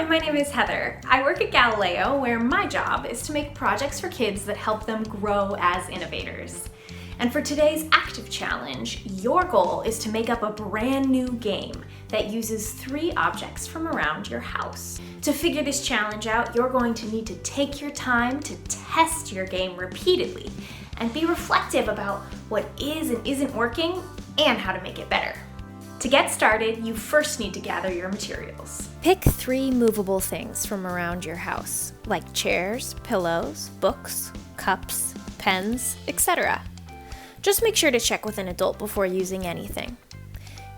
my name is Heather. I work at Galileo, where my job is to make projects for kids that help them grow as innovators. And for today's active challenge, your goal is to make up a brand new game that uses 3 objects from around your house. To figure this challenge out, you're going to need to take your time to test your game repeatedly and be reflective about what is and isn't working and how to make it better. To get started, you first need to gather your materials. Pick 3 movable things from around your house, like chairs, pillows, books, cups, pens, etc. Just make sure to check with an adult before using anything.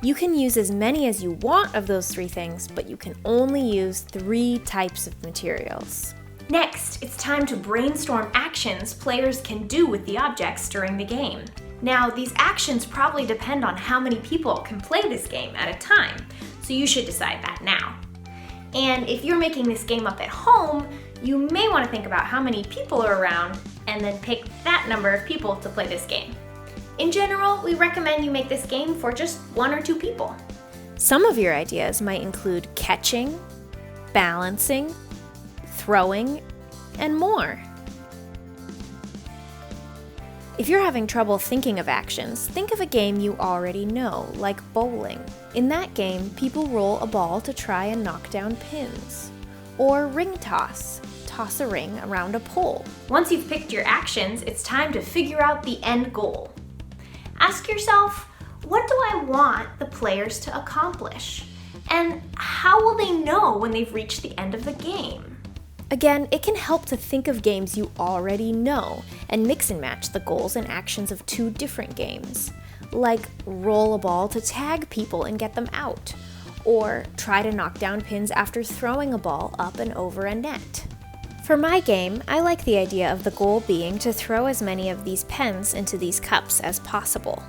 You can use as many as you want of those 3 things, but you can only use 3 types of materials. Next, it's time to brainstorm actions players can do with the objects during the game. Now, these actions probably depend on how many people can play this game at a time, so you should decide that now. And if you're making this game up at home, you may want to think about how many people are around and then pick that number of people to play this game. In general, we recommend you make this game for just 1 or 2 people. Some of your ideas might include catching, balancing, throwing, and more. If you're having trouble thinking of actions, think of a game you already know, like bowling. In that game, people roll a ball to try and knock down pins. Or ring toss. Toss a ring around a pole. Once you've picked your actions, it's time to figure out the end goal. Ask yourself, what do I want the players to accomplish? And how will they know when they've reached the end of the game? Again, it can help to think of games you already know and mix and match the goals and actions of 2 different games, like roll a ball to tag people and get them out, or try to knock down pins after throwing a ball up and over a net. For my game, I like the idea of the goal being to throw as many of these pens into these cups as possible.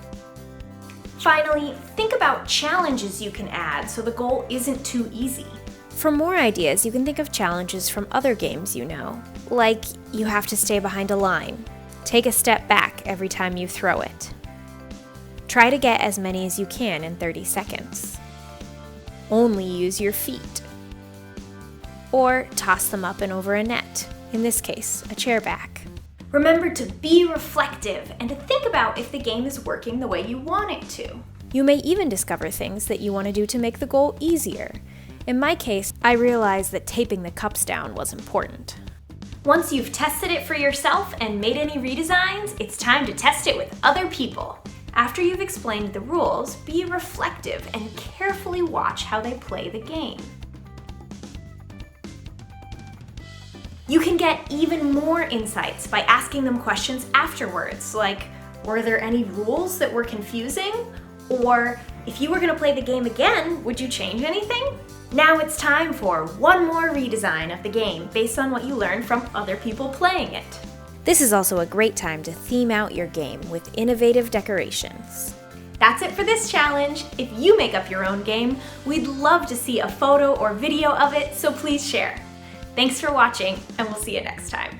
Finally, think about challenges you can add so the goal isn't too easy. For more ideas, you can think of challenges from other games you know, like you have to stay behind a line, take a step back every time you throw it, try to get as many as you can in 30 seconds, only use your feet, or toss them up and over a net, in this case, a chair back. Remember to be reflective and to think about if the game is working the way you want it to. You may even discover things that you want to do to make the goal easier. In my case, I realized that taping the cups down was important. Once you've tested it for yourself and made any redesigns, it's time to test it with other people. After you've explained the rules, be reflective and carefully watch how they play the game. You can get even more insights by asking them questions afterwards, like, were there any rules that were confusing? Or, if you were going to play the game again, would you change anything? Now it's time for one more redesign of the game based on what you learned from other people playing it. This is also a great time to theme out your game with innovative decorations. That's it for this challenge. If you make up your own game, we'd love to see a photo or video of it, so please share. Thanks for watching, and we'll see you next time.